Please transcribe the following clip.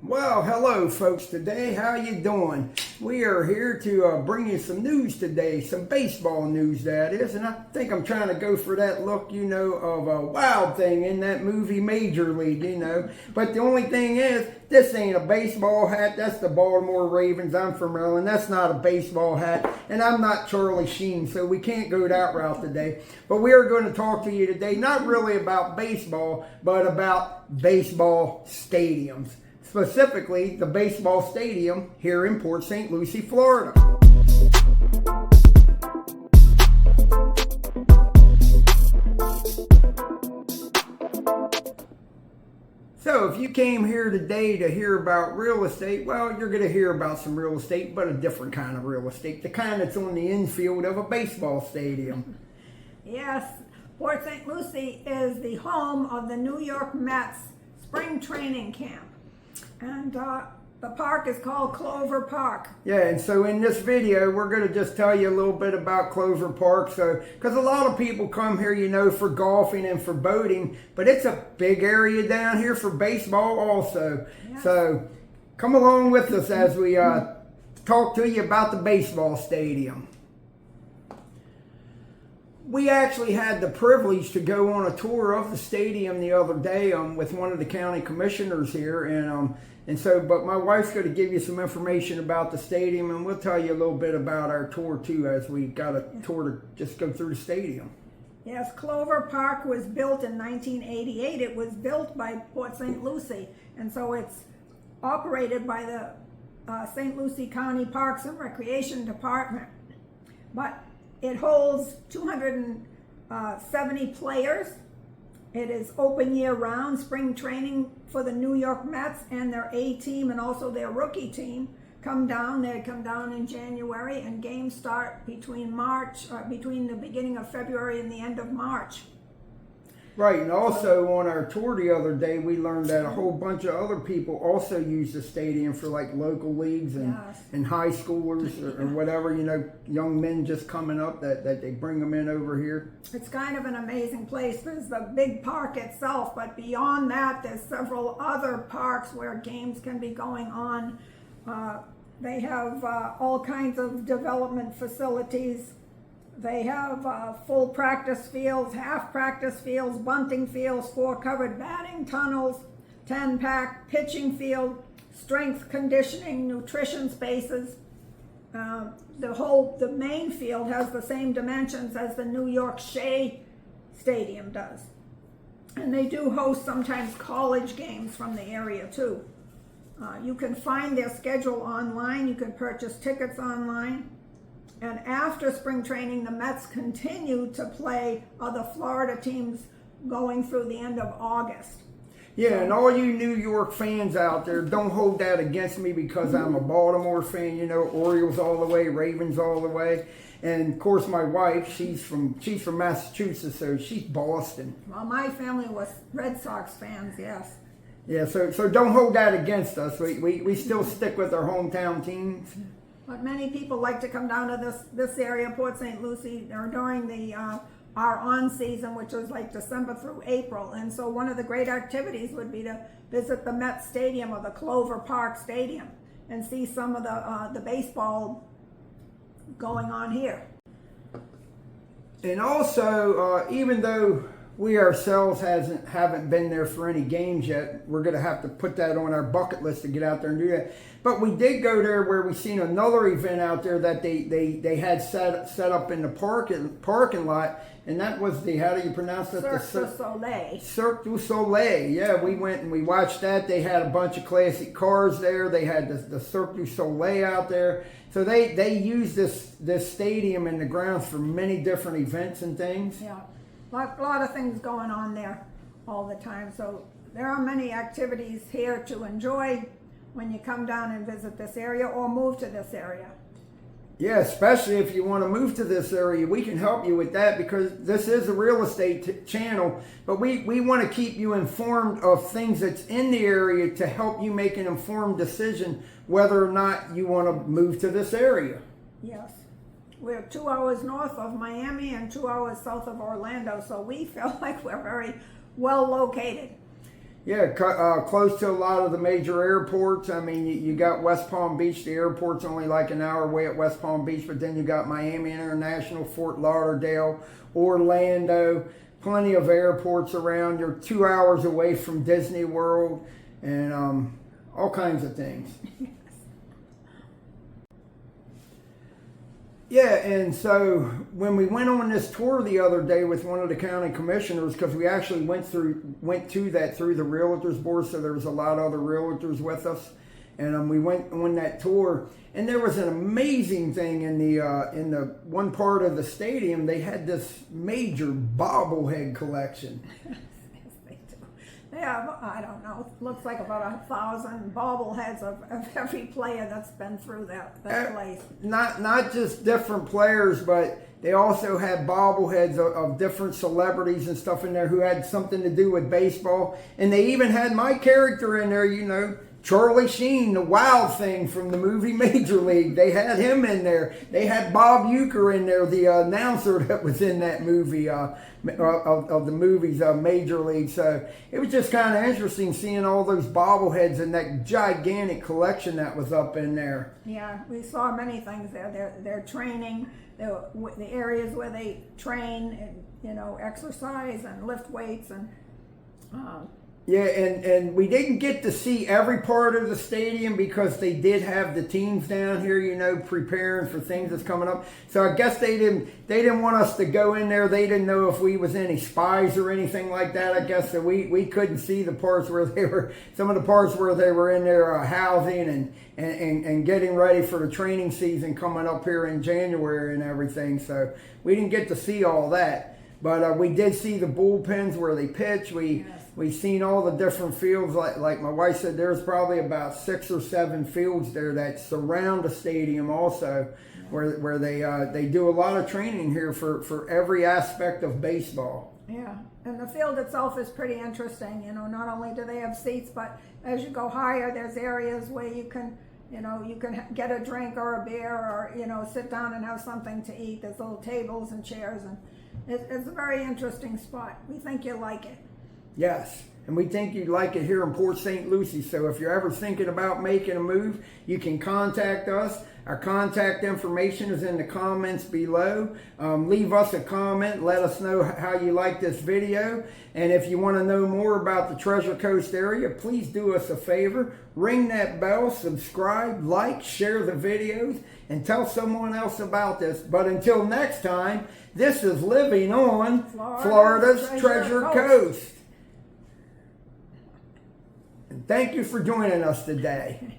Well, hello folks today. How you doing? We are here to bring you some news today, some baseball news that is, and I think I'm trying to go for that look, of a Wild Thing in that movie Major League, But the only thing is, this ain't a baseball hat. That's the Baltimore Ravens. I'm from Maryland. That's not a baseball hat, and I'm not Charlie Sheen, so we can't go that route today. But we are going to talk to you today, not really about baseball, but about baseball stadiums. Specifically, the baseball stadium here in Port St. Lucie, Florida. So if you came here today to hear about real estate, well, you're going to hear about some real estate, but a different kind of real estate, the kind that's on the infield of a baseball stadium. Yes, Port St. Lucie is the home of the New York Mets spring training camp. And the park is called Clover Park. Yeah, and so in this video, we're going to just tell you a little bit about Clover Park. So, because a lot of people come here, for golfing and for boating, but it's a big area down here for baseball also. Yeah. So, come along with us as we talk to you about the baseball stadium. We actually had the privilege to go on a tour of the stadium the other day with one of the county commissioners here, but my wife's going to give you some information about the stadium, and we'll tell you a little bit about our tour too, as we got a tour to just go through the stadium. Yes, Clover Park was built in 1988. It was built by Port St. Lucie, and so it's operated by the St. Lucie County Parks and Recreation Department. But it holds 270 players. It is open year-round. Spring training for the New York Mets and their A team and also their rookie team come down. They come down in January, and games start between the beginning of February and the end of March. Right, and also on our tour the other day, we learned that a whole bunch of other people also use the stadium for like local leagues and high schoolers or whatever, young men just coming up that they bring them in over here. It's kind of an amazing place. There's the big park itself, but beyond that, there's several other parks where games can be going on. They have all kinds of development facilities. They have full practice fields, half practice fields, bunting fields, 4 covered batting tunnels, 10-pack pitching field, strength conditioning, nutrition spaces. The main field has the same dimensions as the New York Shea Stadium does. And they do host sometimes college games from the area too. You can find their schedule online. You can purchase tickets online. And after spring training, the Mets continue to play other Florida teams going through the end of August. Yeah, and all you New York fans out there, don't hold that against me because I'm a Baltimore fan, Orioles all the way, Ravens all the way. And of course my wife, she's from Massachusetts, so she's Boston. Well, my family was Red Sox fans, yes. Yeah, so don't hold that against us. We still stick with our hometown teams. But many people like to come down to this area, Port St. Lucie, during our on-season, which is like December through April. And so one of the great activities would be to visit the Mets Stadium or the Clover Park Stadium and see some of the baseball going on here. And also, even though we ourselves haven't been there for any games yet, we're going to have to put that on our bucket list to get out there and do that. But we did go there where we seen another event out there that they had set up in the parking lot, and that was how do you pronounce it? Cirque du Soleil. Cirque du Soleil. Yeah, we went and we watched that. They had a bunch of classic cars there. They had the Cirque du Soleil out there. So they use this stadium and the grounds for many different events and things. Yeah. A lot of things going on there all the time. So there are many activities here to enjoy when you come down and visit this area or move to this area. Yeah, especially if you want to move to this area, we can help you with that because this is a real estate channel, but we want to keep you informed of things that's in the area to help you make an informed decision whether or not you want to move to this area. Yes. We're 2 hours north of Miami and 2 hours south of Orlando, so we feel like we're very well located. Yeah, close to a lot of the major airports. I mean, you got West Palm Beach. The airport's only like an hour away at West Palm Beach, but then you got Miami International, Fort Lauderdale, Orlando. Plenty of airports around. You're 2 hours away from Disney World, and all kinds of things. Yeah, and so when we went on this tour the other day with one of the county commissioners, because we actually went to that through the Realtors Board, so there was a lot of other realtors with us, and we went on that tour, and there was an amazing thing in the one part of the stadium. They had this major bobblehead collection. They have, I don't know, looks like about 1,000 bobbleheads of every player that's been through that place. Not just different players, but they also had bobbleheads of different celebrities and stuff in there who had something to do with baseball. And they even had my character in there, you know, Charlie Sheen, the Wild Thing from the movie Major League. They had him in there. They had Bob Uecker in there, the announcer that was in that movie, of the movies Major League. So it was just kind of interesting seeing all those bobbleheads and that gigantic collection that was up in there. Yeah, we saw many things there. Their training, the areas where they train and, you know, exercise and lift weights and... Yeah, and we didn't get to see every part of the stadium because they did have the teams down here, you know, preparing for things that's coming up. So I guess they didn't want us to go in there. They didn't know if we was any spies or anything like that. I guess so we couldn't see the parts where they were, some of the parts where they were in there housing and getting ready for the training season coming up here in January and everything. So we didn't get to see all that. But we did see the bullpens where they pitch. We've seen all the different fields. Like my wife said, there's probably about 6 or 7 fields there that surround the stadium also, where they do a lot of training here for every aspect of baseball. Yeah, and the field itself is pretty interesting. You know, not only do they have seats, but as you go higher, there's areas where you can get a drink or a beer or, you know, sit down and have something to eat. There's little tables and chairs, and it's a very interesting spot. We think you'll like it. Yes, and we think you'd like it here in Port St. Lucie. So if you're ever thinking about making a move, you can contact us. Our contact information is in the comments below. Leave us a comment. Let us know how you like this video. And if you want to know more about the Treasure Coast area, please do us a favor. Ring that bell, subscribe, like, share the videos, and tell someone else about this. But until next time, this is Living on Florida's Treasure Coast. And thank you for joining us today.